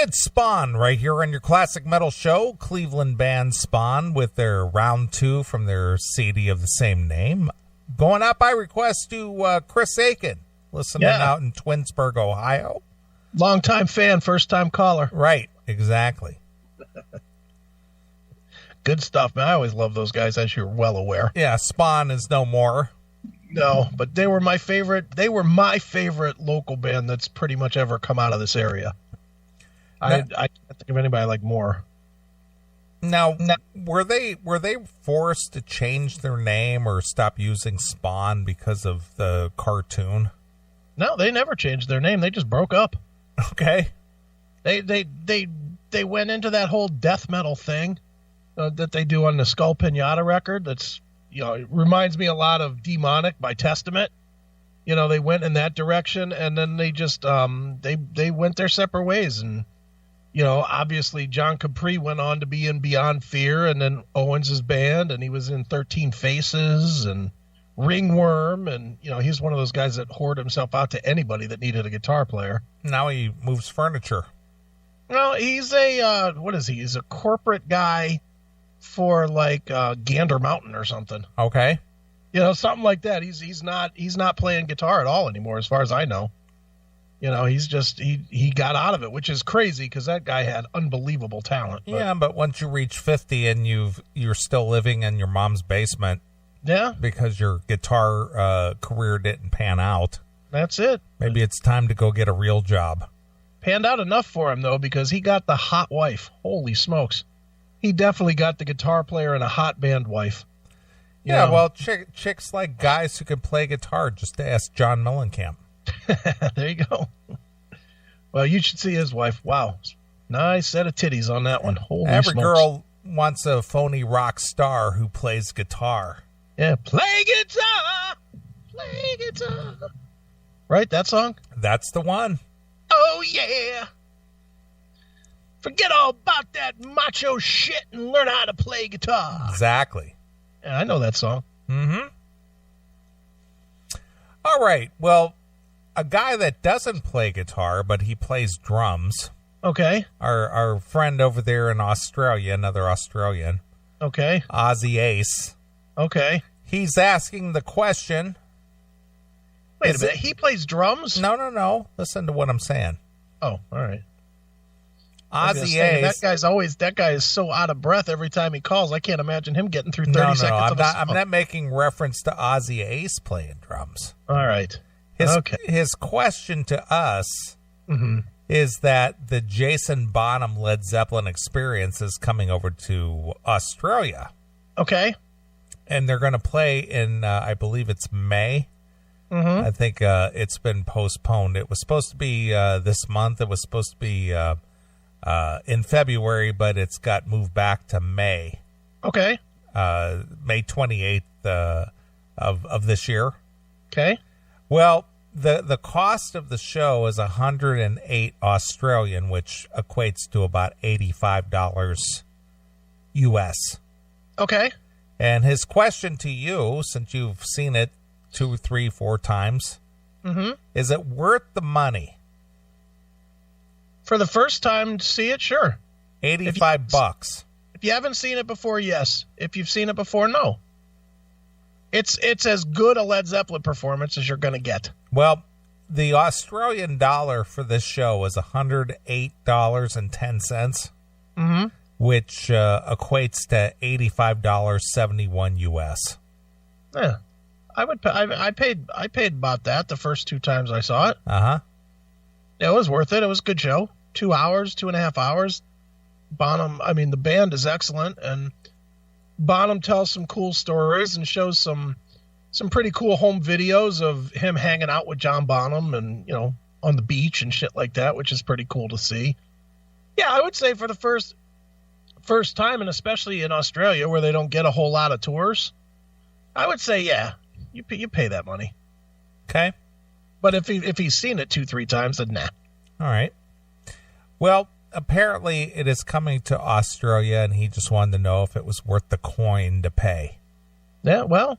It's Spawn right here on your classic metal show. Cleveland band Spawn with their round 2 from their CD of the same name. Going out by request to Chris Aiken, listening out in Twinsburg, Ohio. Long-time fan, first-time caller. Right, exactly. Good stuff, man. I always love those guys, as you're well aware. Yeah, Spawn is no more. No, but they were my favorite. They were my favorite local band that's pretty much ever come out of this area. I can't think of anybody I like more. Now, were they forced to change their name or stop using Spawn because of the cartoon? No, they never changed their name. They just broke up. Okay. They went into that whole death metal thing that they do on the Skull Pinata record. That's, it reminds me a lot of Demonic by Testament. They went in that direction, and then they just they went their separate ways. And obviously John Capri went on to be in Beyond Fear, and then Owens' band, and he was in 13 Faces and Ringworm, and he's one of those guys that hoard himself out to anybody that needed a guitar player. Now he moves furniture. No, he's a what is he? He's a corporate guy for like Gander Mountain or something. Okay. Something like that. He's not playing guitar at all anymore, as far as I know. He's just he got out of it, which is crazy because that guy had unbelievable talent. Yeah, but once you reach 50 and you're still living in your mom's basement, because your guitar career didn't pan out. That's it. Maybe it's time to go get a real job. Panned out enough for him though, because he got the hot wife. Holy smokes, he definitely got the guitar player and a hot band wife. Yeah, well, chicks like guys who can play guitar. Just to ask John Mellencamp. There you go. Well, you should see his wife. Wow. Nice set of titties on that one. Holy Every smokes. girl wants a phony rock star who plays guitar. Yeah, play guitar. Play guitar. Right, that song? That's the one. Oh, yeah. Forget all about that macho shit and learn how to play guitar. Exactly. Yeah, I know that song. Mm-hmm. All right. Well, a guy that doesn't play guitar, but he plays drums. Okay. Our friend over there in Australia, another Australian. Okay. Ozzy Ace. Okay. He's asking the question. Wait a minute. He plays drums? No. Listen to what I'm saying. Oh, all right. Ozzy Ace. That guy is so out of breath every time he calls. I can't imagine him getting through 30 seconds of a song. I'm not making reference to Ozzy Ace playing drums. All right. His question to us is that the Jason Bonham Led Zeppelin experience is coming over to Australia. Okay. And they're going to play in, I believe it's May. I think it's been postponed. It was supposed to be this month. It was supposed to be in February, but it's got moved back to May. Okay. May 28th of this year. Okay. Well, the cost of the show is 108 Australian, which equates to about $85 US. Okay. And his question to you, since you've seen it 2, 3, 4 times, is it worth the money? For the first time to see it, sure. $85. If you haven't seen it before, yes. If you've seen it before, no. It's as good a Led Zeppelin performance as you're going to get. Well, the Australian dollar for this show is $108.10, which equates to $85.71 US. Yeah, I paid about that the first 2 times I saw it. Yeah, it was worth it. It was a good show. 2 hours, 2.5 hours. Bonham, the band is excellent, and Bonham tells some cool stories and shows some pretty cool home videos of him hanging out with John Bonham and, on the beach and shit like that, which is pretty cool to see. Yeah, I would say for the first time, and especially in Australia where they don't get a whole lot of tours, I would say, yeah, you pay that money. Okay. But if he's seen it 2-3 times, then nah. All right. Well, apparently it is coming to Australia, and he just wanted to know if it was worth the coin to pay. Yeah, well,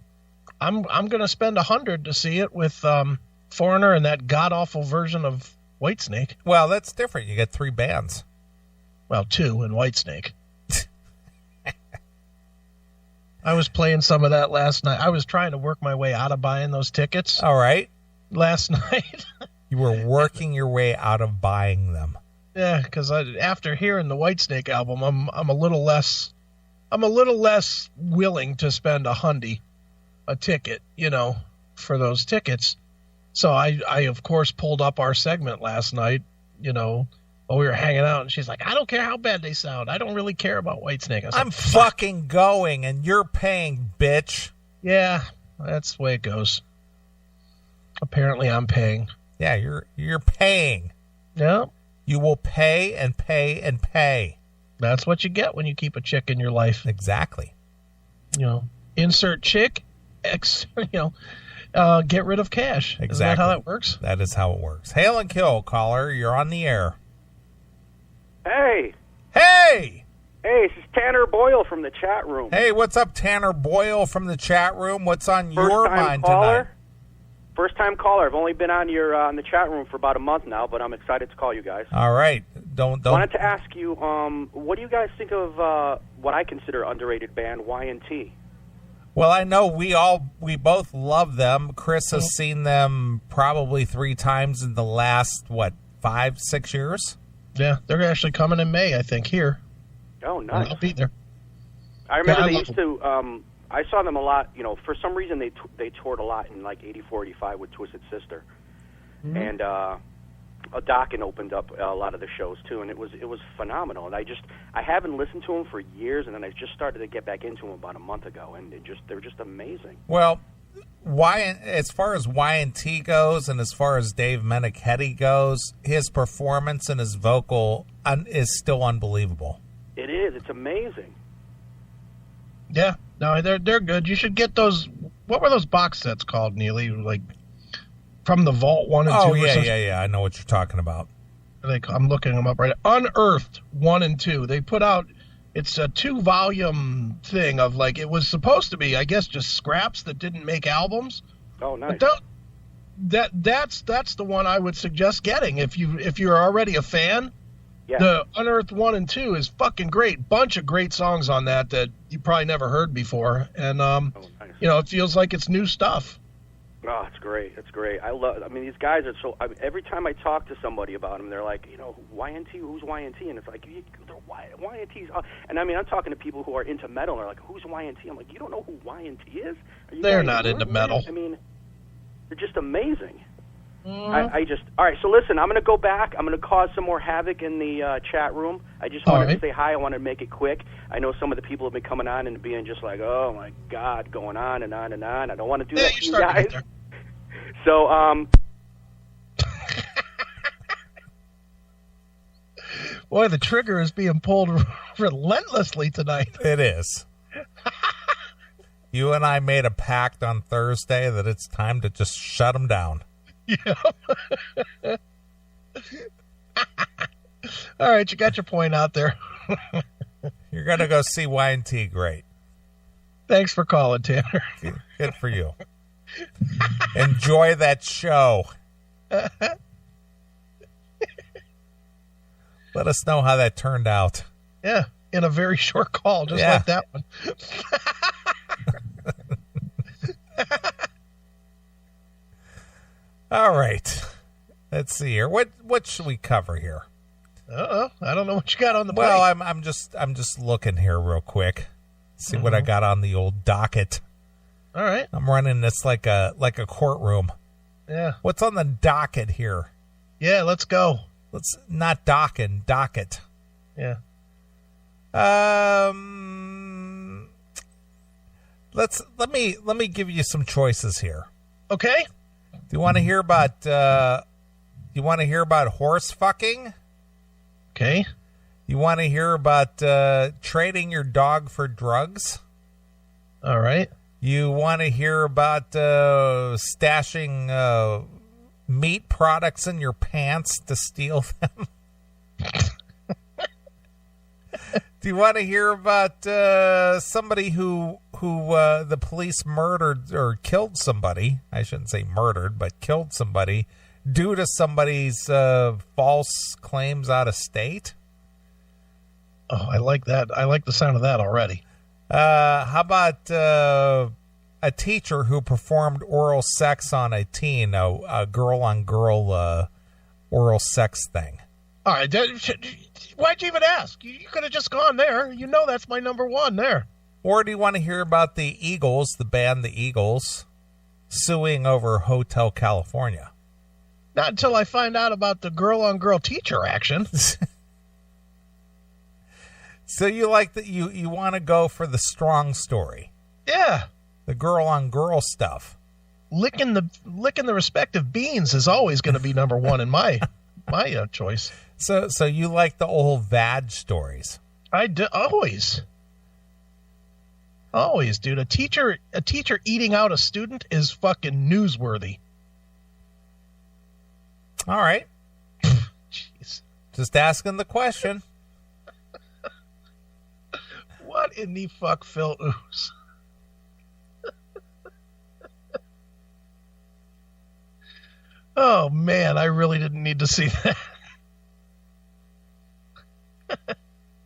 I'm going to spend $100 to see it with Foreigner and that god-awful version of Whitesnake. Well, that's different. You get 3 bands. Well, 2 in Whitesnake. I was playing some of that last night. I was trying to work my way out of buying those tickets. All right. Last night. You were working your way out of buying them. Yeah, because after hearing the Whitesnake album, I'm a little less willing to spend $100 a ticket, for those tickets. So I of course pulled up our segment last night, while we were hanging out, and she's like, I don't care how bad they sound. I don't really care about Whitesnake. I'm like, fucking going, and you're paying, bitch. Yeah, that's the way it goes. Apparently I'm paying. Yeah, you're paying. Yeah. You will pay and pay and pay. That's what you get when you keep a chick in your life. Exactly. Insert chick, get rid of cash. Exactly. Isn't that how that works? That is how it works. Hail and kill, caller. You're on the air. Hey. Hey! Hey, this is Tanner Boyle from the chat room. Hey, what's up, Tanner Boyle from the chat room? What's on your mind tonight? First-time caller. I've only been on your on the chat room for about a month now, but I'm excited to call you guys. All right. Don't. Wanted to ask you, what do you guys think of what I consider underrated band, Y&T? Well, I know we both love them. Chris has seen them probably 3 times in the last, 5-6 years? Yeah, they're actually coming in May, I think, here. Oh, nice. I'll be there. I remember they used to, I saw them a lot, for some reason they toured a lot in like 84, 85 with Twisted Sister. Mm-hmm. And Dokken opened up a lot of the shows too, and it was phenomenal. And I haven't listened to them for years, and then I just started to get back into them about a month ago, and they're just amazing. Well, as far as Y&T goes, and as far as Dave Meniketti goes, his performance and his vocal is still unbelievable. It is. It's amazing. Yeah, no, they're good. You should get those. What were those box sets called, Neely? Like from the Vault 1 and 2? Oh, yeah. I know what you're talking about. I'm looking them up right now. Unearthed 1 and 2. They put out, it's a 2-volume thing of like, it was supposed to be, I guess, just scraps that didn't make albums. Oh, nice. But that's the one I would suggest getting if you're already a fan. Yeah. The Unearthed 1 and 2 is fucking great. Bunch of great songs on that you probably never heard before, and nice. It feels like it's new stuff. Oh, it's great. It's great. These guys are so. Every time I talk to somebody about them, they're like, Y&T. Who's Y&T? And it's like, Y&T's. And I'm talking to people who are into metal, and they're like, who's Y&T? I'm like, you don't know who Y&T is? They're not into metal. They're just amazing. Mm. All right, so listen, I'm going to go back. I'm going to cause some more havoc in the chat room. I just wanted to say hi. I want to make it quick. I know some of the people have been coming on and being just like, oh, my God, going on and on and on. I don't want to do that to you guys. So, boy, the trigger is being pulled relentlessly tonight. It is. You and I made a pact on Thursday that it's time to just shut them down. Yeah. All right, you got your point out there. You're going to go see Y&T. Great. Thanks for calling, Tanner. Good for you. Enjoy that show. Let us know how that turned out. Yeah, in a very short call, just like that one. All right. Let's see here. What should we cover here? I don't know what you got on the Well, I'm just looking here real quick. See what I got on the old docket. All right. I'm running this like a courtroom. Yeah. What's on the docket here? Yeah, let's go. Let's not docket. Yeah. Let me give you some choices here. Okay. Do you want to hear about horse fucking? Okay. You want to hear about trading your dog for drugs? All right. You want to hear about stashing meat products in your pants to steal them? Do you want to hear about somebody who the police murdered or killed somebody? I shouldn't say murdered, but killed somebody due to somebody's false claims out of state? Oh, I like that. I like the sound of that already. How about a teacher who performed oral sex on a teen, a girl-on-girl oral sex thing? All right. Why'd you even ask? You could have just gone there. You know that's my number one there. Or do you want to hear about the Eagles, the band The Eagles, suing over Hotel California? Not until I find out about the girl-on-girl teacher action. So you like that? You want to go for the strong story? Yeah. The girl-on-girl stuff. Licking the respective beans is always going to be number one in my choice. So you like the old vag stories? I do, always, dude. A teacher eating out a student is fucking newsworthy. All right. Jeez. Just asking the question. What in the fuck, Phil Ooze? Oh man, I really didn't need to see that.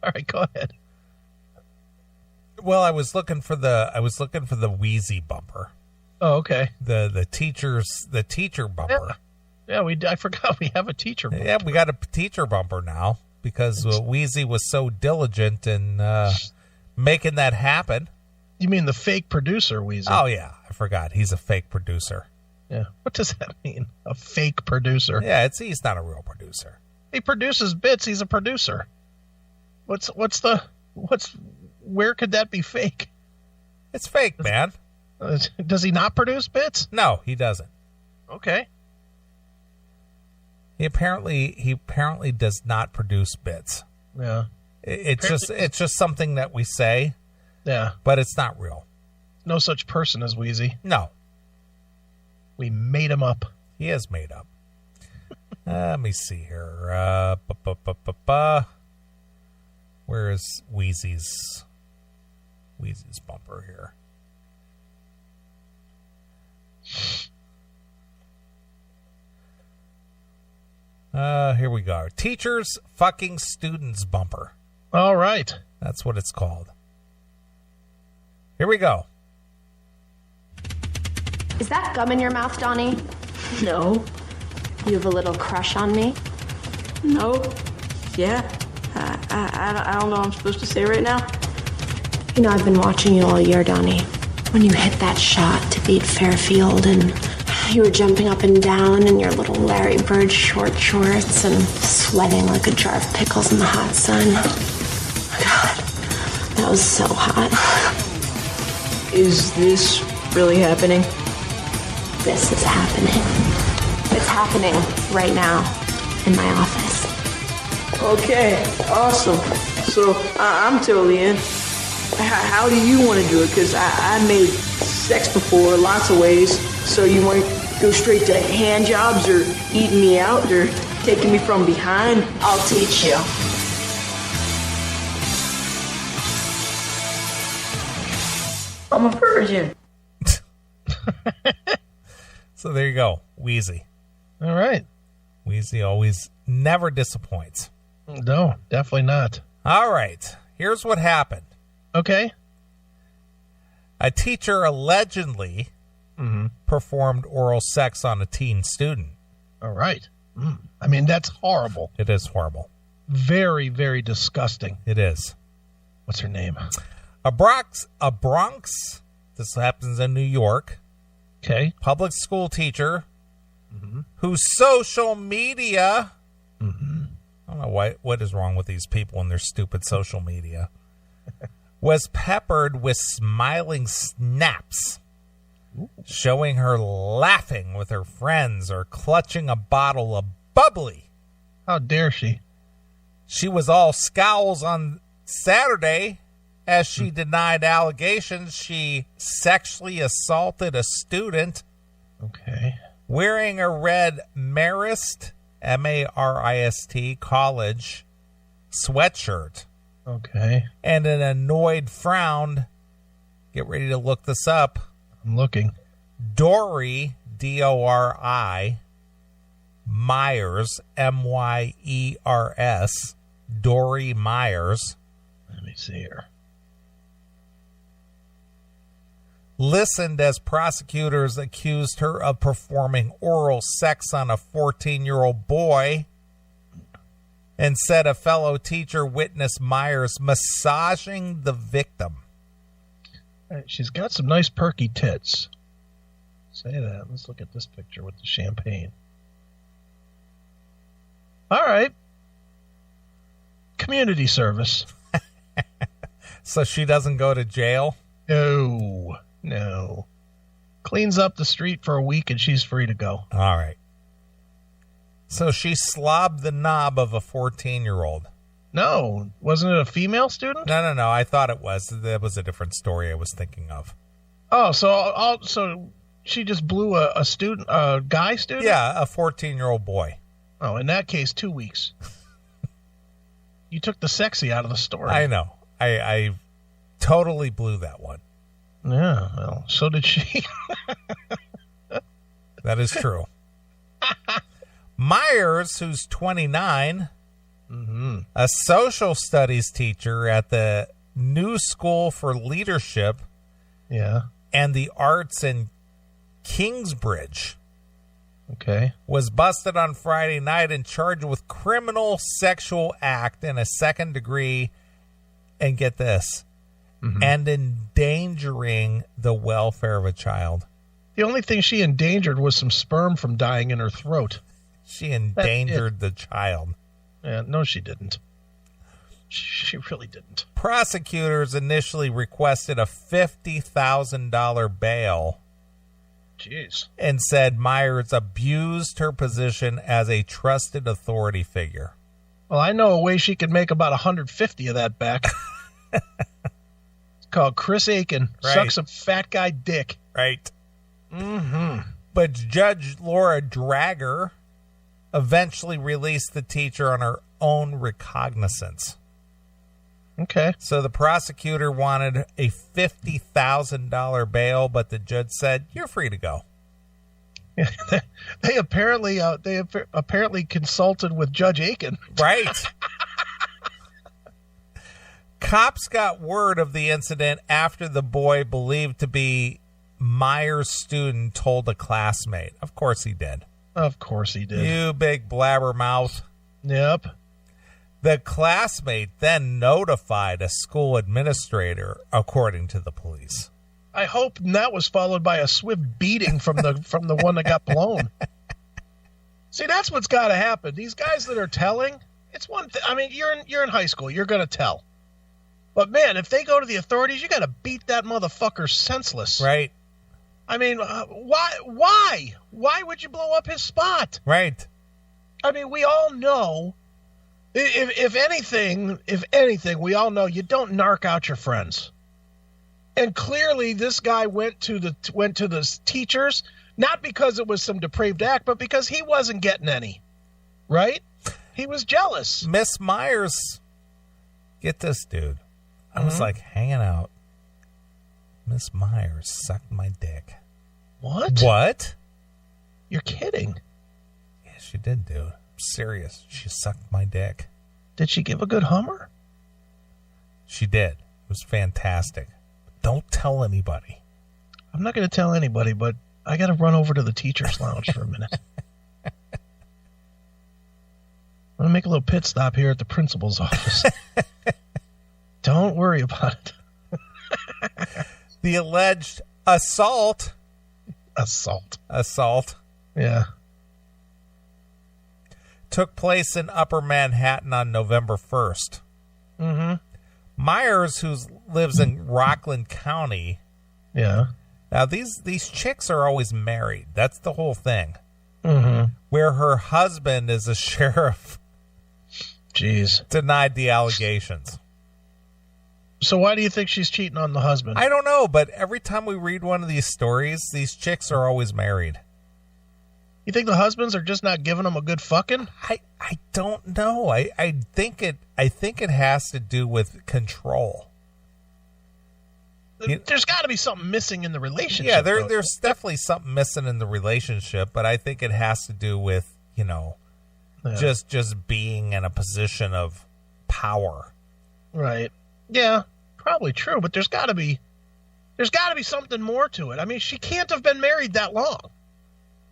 All right, go ahead. Well, I was looking for the Wheezy bumper. Oh, okay. The teacher bumper. Yeah, I forgot we have a teacher bumper. Yeah, we got a teacher bumper now because Wheezy was so diligent in making that happen. You mean the fake producer, Wheezy? Oh yeah, I forgot. He's a fake producer. Yeah. What does that mean? A fake producer? Yeah, he's not a real producer. He produces bits. He's a producer. Where could that be fake? It's fake, man. Does he not produce bits? No, he doesn't. Okay. He apparently does not produce bits. Yeah. It's just something that we say. Yeah. But it's not real. No such person as Wheezy. No. We made him up. He is made up. Let me see here. Where is Wheezy's bumper here? Here we go. Teachers fucking students bumper. All right. That's what it's called. Here we go. Is that gum in your mouth, Donnie? No. You have a little crush on me? No. Yeah. I don't know what I'm supposed to say right now. You know, I've been watching you all year, Donnie. When you hit that shot to beat Fairfield and you were jumping up and down in your little Larry Bird short shorts and sweating like a jar of pickles in the hot sun. God, that was so hot. Is this really happening? This is happening. It's happening right now in my office. Okay, awesome. So I'm totally in. How do you want to do it? Because I made sex before lots of ways. So you want to go straight to hand jobs or eating me out or taking me from behind? I'll teach you. I'm a virgin. So there you go. Wheezy. All right. Wheezy always never disappoints. No, definitely not. All right. Here's what happened. Okay. A teacher allegedly performed oral sex on a teen student. All right. I mean, that's horrible. It is horrible. Very, very disgusting. It is. What's her name? A Bronx, this happens in New York. Okay. Public school teacher whose social media, I don't know what is wrong with these people and their stupid social media, was peppered with smiling snaps, showing her laughing with her friends or clutching a bottle of bubbly. How dare she? She was all scowls on Saturday as she denied allegations she sexually assaulted a student Okay. wearing a red Marist, M-A-R-I-S-T, college sweatshirt. Okay. And an annoyed frown. Get ready to look this up. I'm looking. Dory, D-O-R-I, Myers, M-Y-E-R-S, Dory Myers, see here. Listened as prosecutors accused her of performing oral sex on a 14-year-old boy, and said a fellow teacher witnessed Myers massaging the victim. All right, she's got some nice perky tits. Say that. Let's look at this picture with the champagne. All right. Community service. So she doesn't go to jail? No. Cleans up the street for a week and she's free to go. All right. So she slobbed the knob of a 14-year-old. No. Wasn't it a female student? No. I thought it was. That was a different story I was thinking of. Oh, so she just blew a student, a guy student? Yeah, a 14-year-old boy. Oh, in that case, 2 weeks. You took the sexy out of the story. I know. I totally blew that one. Yeah, well, so did she. That is true. Myers, who's 29, a social studies teacher at the New School for Leadership and the Arts in Kingsbridge, was busted on Friday night and charged with criminal sexual act in a second degree, and get this, and endangering the welfare of a child. The only thing she endangered was some sperm from dying in her throat. She endangered the child. Yeah, no, she didn't. She really didn't. Prosecutors initially requested a $50,000 bail. Jeez. And said Myers abused her position as a trusted authority figure. Well, I know a way she could make about 150 of that back. It's called Chris Aiken. Right. Suck some fat guy dick. Right. But Judge Laura Drager eventually released the teacher on her own recognizance. Okay. So the prosecutor wanted a $50,000 bail, but the judge said, "You're free to go." They apparently consulted with Judge Aiken. Right. Cops got word of the incident after the boy believed to be Myers' student told a classmate. Of course he did. Of course he did. You big blabbermouth. Yep. The classmate then notified a school administrator, according to the police. I hope that was followed by a swift beating from the one that got blown. See, that's what's got to happen. These guys that are telling, it's one thing. I mean, you're in high school, you're going to tell. But man, if they go to the authorities, you got to beat that motherfucker senseless. Right. I mean, why? Why would you blow up his spot? Right. I mean, we all know. If anything, we all know you don't narc out your friends. And clearly, this guy went to the teachers not because it was some depraved act, but because he wasn't getting any. Right? He was jealous. Miss Myers, get this, dude. I was like hanging out. Miss Myers sucked my dick. What? What? You're kidding. Yeah, she did, dude. I'm serious. She sucked my dick. Did she give a good hummer? She did. It was fantastic. Don't tell anybody. I'm not going to tell anybody, but I got to run over to the teacher's lounge for a minute. I'm going to make a little pit stop here at the principal's office. Don't worry about it. The alleged assault. Yeah. Took place in Upper Manhattan on November 1st. Myers, who lives in Rockland County. Yeah. Now, these chicks are always married. That's the whole thing. Where her husband is a sheriff. Jeez. Denied the allegations. So why do you think she's cheating on the husband? I don't know, but every time we read one of these stories, these chicks are always married. You think the husbands are just not giving them a good fucking? I don't know. I think it has to do with control. There's got to be something missing in the relationship. Yeah, there's definitely something missing in the relationship, but I think it has to do with, just being in a position of power. Right. Yeah, probably true, but there's got to be something more to it. I mean, she can't have been married that long.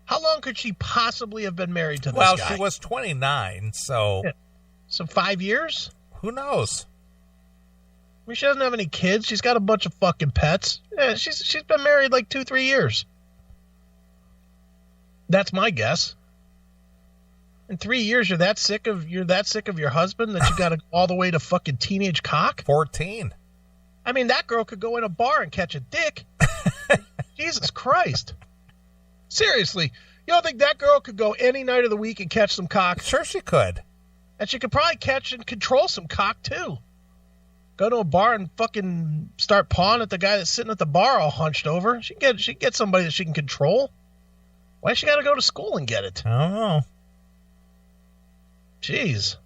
How long could she possibly have been married to this guy? Well, she was 29, so... Yeah. So 5 years? Who knows? I mean, she doesn't have any kids. She's got a bunch of fucking pets. Yeah, she's been married like 2-3 years. That's my guess. In 3 years, you're that sick of your husband that you got to go all the way to fucking teenage cock? 14. I mean, that girl could go in a bar and catch a dick. Jesus Christ. Seriously, you don't think that girl could go any night of the week and catch some cock? Sure she could. And she could probably catch and control some cock, too. Go to a bar and fucking start pawing at the guy that's sitting at the bar all hunched over. She can get somebody that she can control. Why she got to go to school and get it? I don't know. Jeez.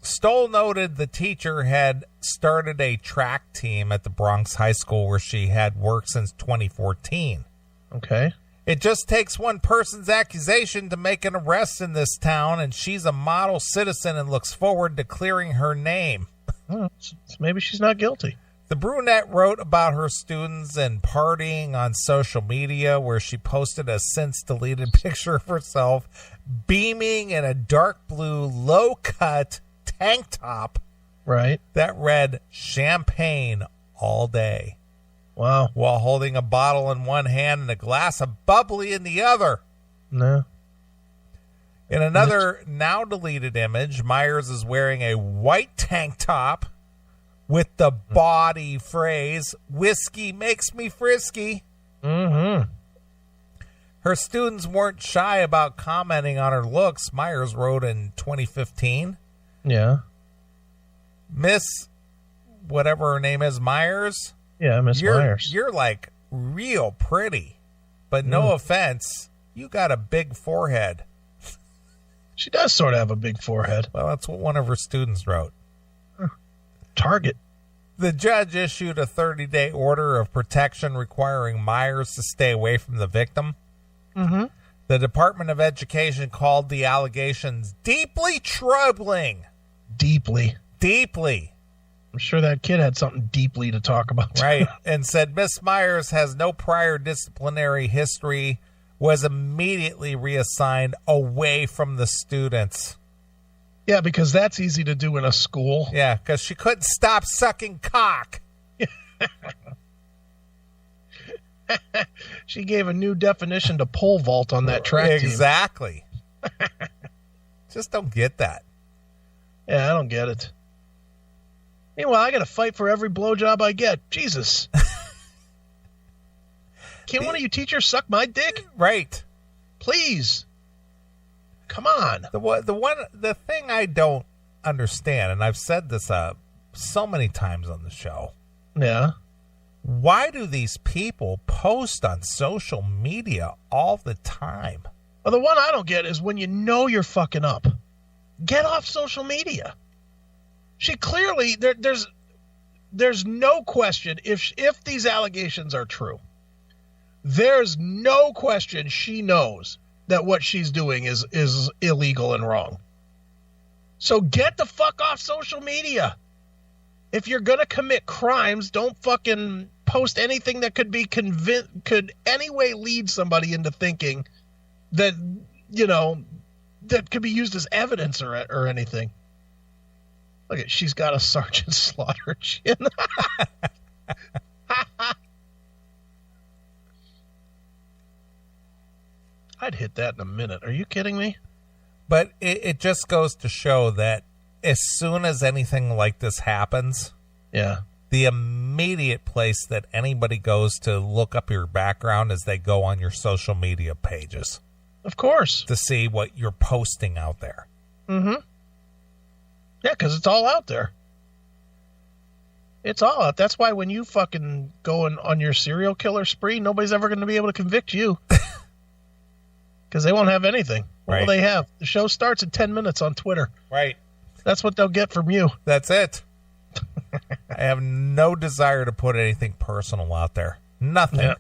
Stoll noted the teacher had started a track team at the Bronx high school where she had worked since 2014. Okay. It just takes one person's accusation to make an arrest in this town, and she's a model citizen and looks forward to clearing her name. Well, maybe she's not guilty. The brunette wrote about her students and partying on social media, where she posted a since-deleted picture of herself beaming in a dark blue, low-cut tank top. Right. That read, "Champagne all day." Wow. While holding a bottle in one hand and a glass of bubbly in the other. No. In another now-deleted image, Myers is wearing a white tank top with the body phrase, "Whiskey makes me frisky." Mm-hmm. Her students weren't shy about commenting on her looks, Myers wrote in 2015. Yeah. Miss, whatever her name is, Myers? Yeah, Miss Myers. You're like real pretty, but no offense, you got a big forehead. She does sort of have a big forehead. Well, that's what one of her students wrote. Target. The judge issued a 30-day order of protection requiring Myers to stay away from the victim. Mm-hmm. The Department of Education called the allegations deeply troubling. Deeply. I'm sure that kid had something deeply to talk about. Right, and said Miss Myers has no prior disciplinary history, was immediately reassigned away from the students. Yeah, because that's easy to do in a school. Yeah, because she couldn't stop sucking cock. She gave a new definition to pole vault on that track team. Exactly. Just don't get that. Yeah, I don't get it. Meanwhile, I got to fight for every blowjob I get. Jesus. Can't one of you teachers suck my dick? Right. Please. Come on. The thing I don't understand, and I've said this so many times on the show. Yeah. Why do these people post on social media all the time? Well, the one I don't get is when you know you're fucking up. Get off social media. She clearly, there's no question, if these allegations are true, there's no question she knows that what she's doing is illegal and wrong. So get the fuck off social media. If you're going to commit crimes, don't fucking post anything that could anyway lead somebody into thinking that, that could be used as evidence or anything. Look at, she's got a Sergeant Slaughter chin. I'd hit that in a minute. Are you kidding me? But it just goes to show that as soon as anything like this happens, yeah, the immediate place that anybody goes to look up your background is they go on your social media pages. Of course. To see what you're posting out there. Mm-hmm. Yeah, because it's all out there. It's all out. That's why when you fucking go on your serial killer spree, nobody's ever going to be able to convict you. Because they won't have anything. What will they have? The show starts in 10 minutes on Twitter. Right. That's what they'll get from you. That's it. I have no desire to put anything personal out there. Nothing. Yeah.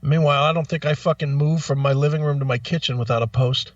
Meanwhile, I don't think I fucking moved from my living room to my kitchen without a post.